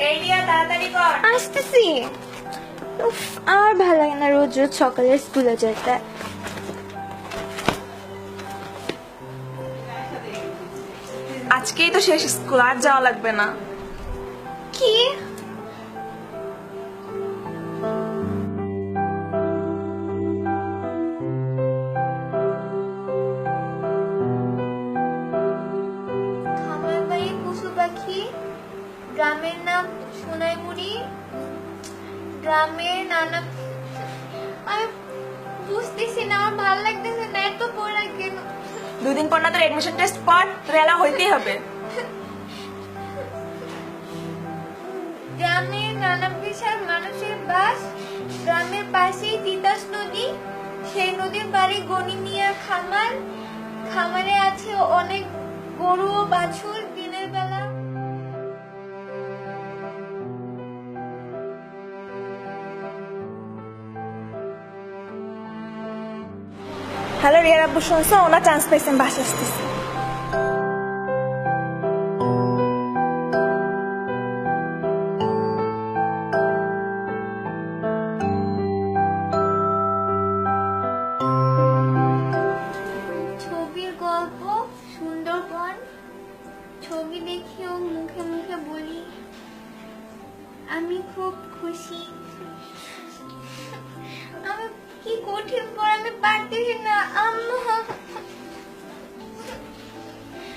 এই রিয়া তাড়াতাড়ি কর। আসতেছি। উফ, আর ভালো লাগে না রোজ রোজ সকালে স্কুলে যেতে। আজকেই তো শেষ স্কুল, আর যাওয়া লাগবে না। কি? খামার বাড়ি পশু পাখি, গ্রামের নাম সোনাইমুড়ি, গ্রামের নানা। আমি বুঝতেছি না, আমার ভালো লাগতেছে না, এত পড়া কেন? দুদিন পর না তোর এডমিশন টেস্ট পর, তোর এলা হইতেই হবে। গ্রামের নানা পেশার মানুষের বাস, গ্রামের পাশেই তিতাস নদী, সেই নদীর পাড়ে গনি মিয়ার খামার, খামারে আছে অনেক গরু ও বাছুর। দিনের বেলা হ্যালো রিয়ার আব্বু, শুনছো? ওনার চান্স পাইছেন, বাসা আসতেছে। ছবির গল্প সুন্দরবন, ছবি দেখেও মুখে মুখে বলি আমি খুব খুশি। আমি কি কঠিন পড়া, আমি পারতেছি না আম্মা।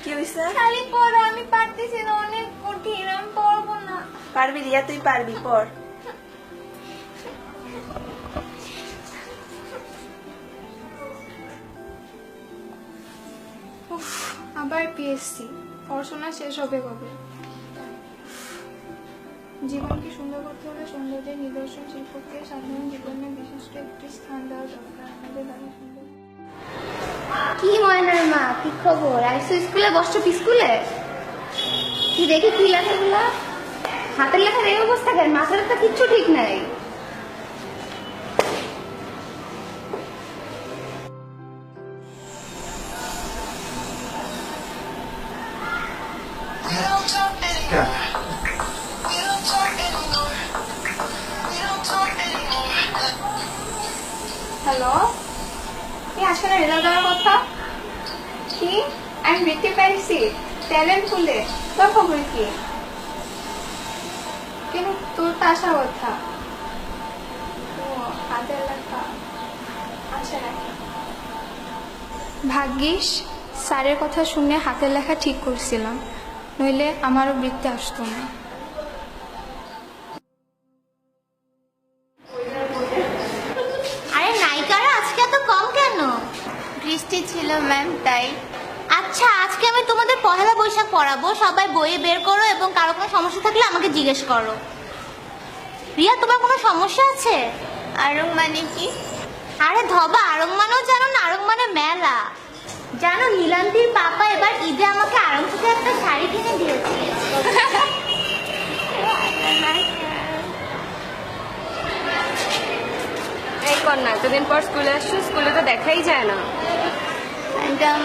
কি হয়েছে? খালি পড়া, আমি পারতেছি না, অনেক কঠিন, আমি পড়বো না। পারবি রিয়া, তুই পারবি, পড়। উফ, আবার পিএসসি, পড়াশোনা শেষ হবে কবে? জীবনকে সুন্দর করতে হলে সৌন্দর্যের নিদর্শন শিল্পকে সাধারণ জীবনে বিশিষ্ট একটি স্থান দেওয়া দরকার। আমাদের দাবি সুন্দর। কি ময়নার মা, কি খবর? আইসো স্কুলে, বসছো স্কুলে? কি দেখি কি লেখাগুলা? হাতের লেখার এই অবস্থা কেন? মাথার তো কিচ্ছু ঠিক নাই। হ্যালো, কি আসলে না রেজাল্ট দেওয়ার কথা? কি আমি বৃত্তি পাইছি ট্যালেন্ট ফুলে, তোর খবর কি? কিন্তু তোর তো আসার কথা। ও হাতের লেখা, আচ্ছা রাখি। ভাগ্যিস স্যারের কথা শুনে হাতের লেখা ঠিক করছিলাম, নইলে আমারও বৃত্তি আসতো না। আরে নায়িকারা আজকে এত কম কেন? বৃষ্টি ছিল ম্যাম, তাই। আচ্ছা, আজকে আমি তোমাদের পহেলা বৈশাখ পড়াবো। সবাই বই বের করো এবং কারো কোনো সমস্যা থাকলে আমাকে জিজ্ঞেস করো। রিয়া, তোমার কোনো সমস্যা আছে? আরং মানে কি? আরে ধবা, আড়ং মানেও জানো না? আড়ং মানে মেলা। জানো, নীলান্তির পাপা এবার ঈদে আমাকে আড়ং থেকে একটা শাড়ি কিনে দিয়েছে। এই কন্যা, এতদিন পর স্কুলে আসছো, স্কুলে তো দেখাই যায় না। ম্যাডাম,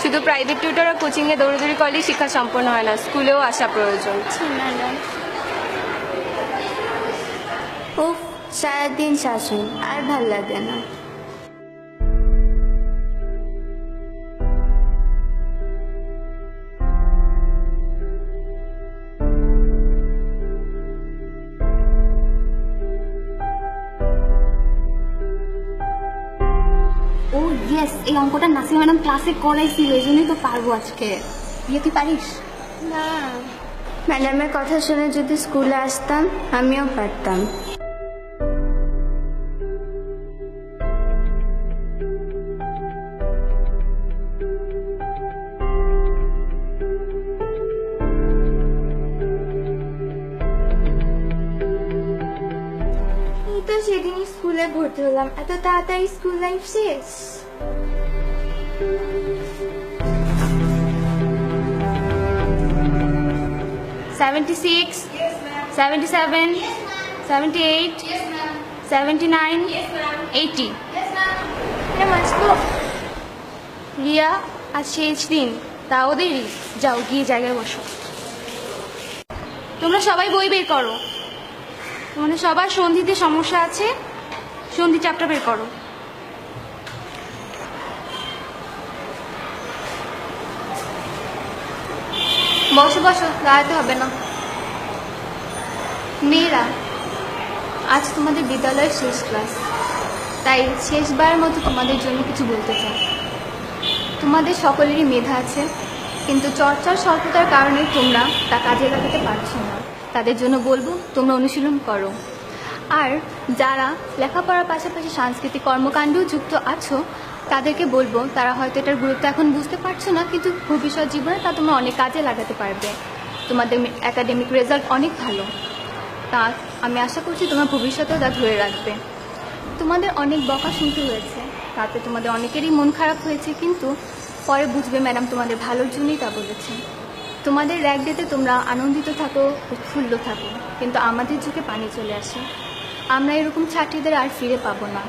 শুধু প্রাইভেট টিউটর আর কোচিং এ দৌড়াদৌড়ি করলেই শিক্ষা সম্পন্ন হয় না, স্কুলেও আসা প্রয়োজন। ম্যাডাম। উফ, সারাদিন শাসন, আর ভাল লাগে না। ও ইয়েস, এই অঙ্কটা নাসিমা ম্যাডাম ক্লাসে করাইছিল, এই জন্যই তো পারবো আজকে। রিয়া, তুই পারিস? না, ম্যাডামের কথা শুনে যদি স্কুলে আসতাম আমিও পারতাম। এই তো সেদিন স্কুলে ভর্তি হলাম, এত তাড়াতাড়ি স্কুল লাইফ শেষ। সেভেন্টি 77, 78, 79, 80। রিয়া, আজ শেষ দিন, তাও দেরি। যাও, গিয়ে জায়গায় বসো। তোমরা সবাই বই বের করো। তোমাদের সবার সন্ধিতে সমস্যা আছে, সন্ধি চ্যাপ্টার বের করো। বসো বসো, দাঁড়াতে হবে না। মেয়েরা, আজ তোমাদের বিদ্যালয়ের শেষ ক্লাস, তাই শেষবার মতো তোমাদের জন্য কিছু বলতে চাই। তোমাদের সকলেরই মেধা আছে, কিন্তু চর্চার স্বল্পতার কারণে তোমরা তা কাজে লাগাতে পারছো না। তাদের জন্য বলবো তোমরা অনুশীলন করো। আর যারা লেখাপড়ার পাশাপাশি সাংস্কৃতিক কর্মকাণ্ডেও যুক্ত আছো, তাদেরকে বলবো তারা হয়তো এটার গুরুত্ব এখন বুঝতে পারছো না, কিন্তু ভবিষ্যৎ জীবনে তা তোমরা অনেক কাজে লাগাতে পারবে। তোমাদের একাডেমিক রেজাল্ট অনেক ভালো, তা আমি আশা করছি তোমরা ভবিষ্যতেও তা ধরে রাখবে। তোমাদের অনেক বকা শুনতে হয়েছে, তাতে তোমাদের অনেকেরই মন খারাপ হয়েছে, কিন্তু পরে বুঝবে ম্যাডাম তোমাদের ভালোর জন্যই তা বলেছেন। তোমাদের র্যাক ডেতে তোমরা আনন্দিত থাকো, উৎফুল্ল থাকো, কিন্তু আমাদের চোখে পানি চলে আসে। আমরা এরকম ছাত্রীদের আর ফিরে পাবো না।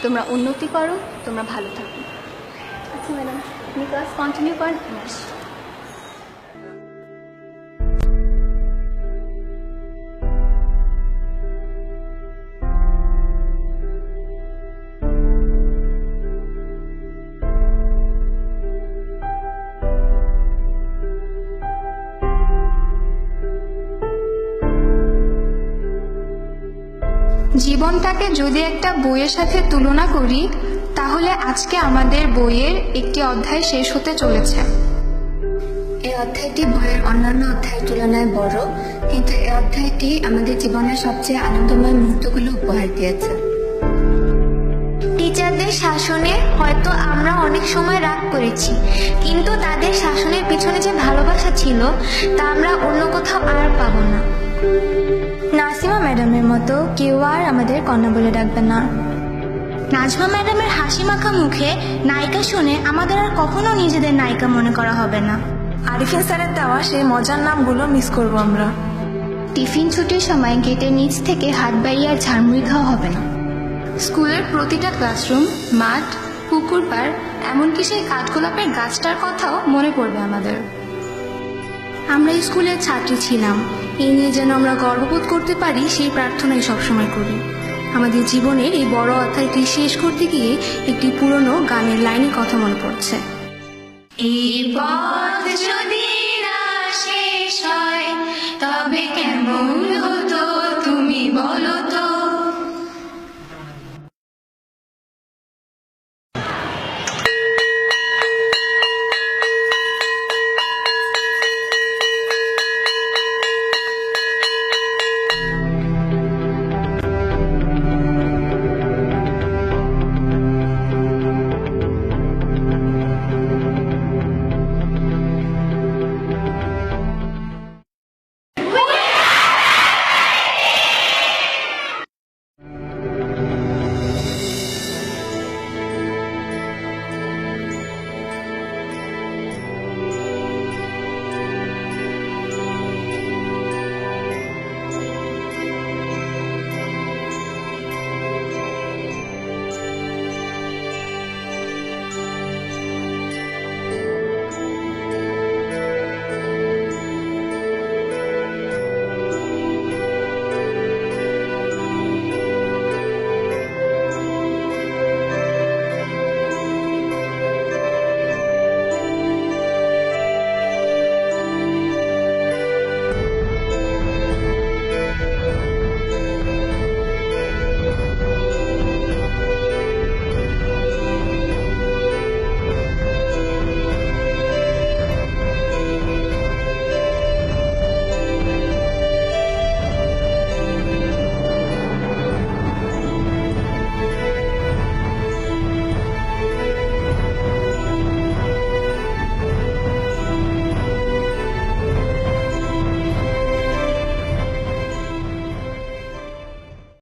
তোমরা উন্নতি করো, তোমরা ভালো থাকো। আচ্ছা ম্যাডাম, আপনি ক্লাস কন্টিনিউ করেন। জীবনটাকে যদি একটা বইয়ের সাথে তুলনা করি, তাহলে আজকে আমাদের বইয়ের একটি অধ্যায় শেষ হতে চলেছে। এই অধ্যায়টি বইয়ের অন্যান্য অধ্যায়ের তুলনায় বড়, কিন্তু এই অধ্যায়টি আমাদের জীবনের সবচেয়ে আনন্দময় মুহূর্তগুলো উপহার দিয়েছে। টিচারদের শাসনে হয়তো আমরা অনেক সময় রাগ করেছি, কিন্তু তাদের শাসনের পিছনে যে ভালোবাসা ছিল তা আমরা অন্য কোথাও আর পাবো না। নাসিমা ম্যাডামের মতো কেউ আর আমাদের কন্যা বলে ডাকবে না। নাজমা ম্যাডামের হাসি মাখা মুখে নায়িকা শুনে আমাদের আর কখনো নিজেদের নায়িকা মনে করা হবে না। আরিফিন স্যারের দেওয়া সেই মজার নামগুলো মিস করবো আমরা। টিফিন ছুটির সময় গেটের নিচ থেকে হাত বাড়িয়ে আর ঝাড়মুড়ি খাওয়া হবে না। স্কুলের প্রতিটা ক্লাসরুম, মাঠ, পুকুর পাড়, এমনকি সেই কাঠগোলাপের গাছটার কথাও মনে পড়বে আমাদের। আমরা স্কুলের ছাত্রী ছিলাম, এই নিয়ে যেন আমরা গর্ববোধ করতে পারি সেই প্রার্থনাই সবসময় করি। আমাদের জীবনের এই বড় অধ্যায়টি শেষ করতে গিয়ে একটি পুরনো গানের লাইনের কথা মনে পড়ছে। এই পথ যদি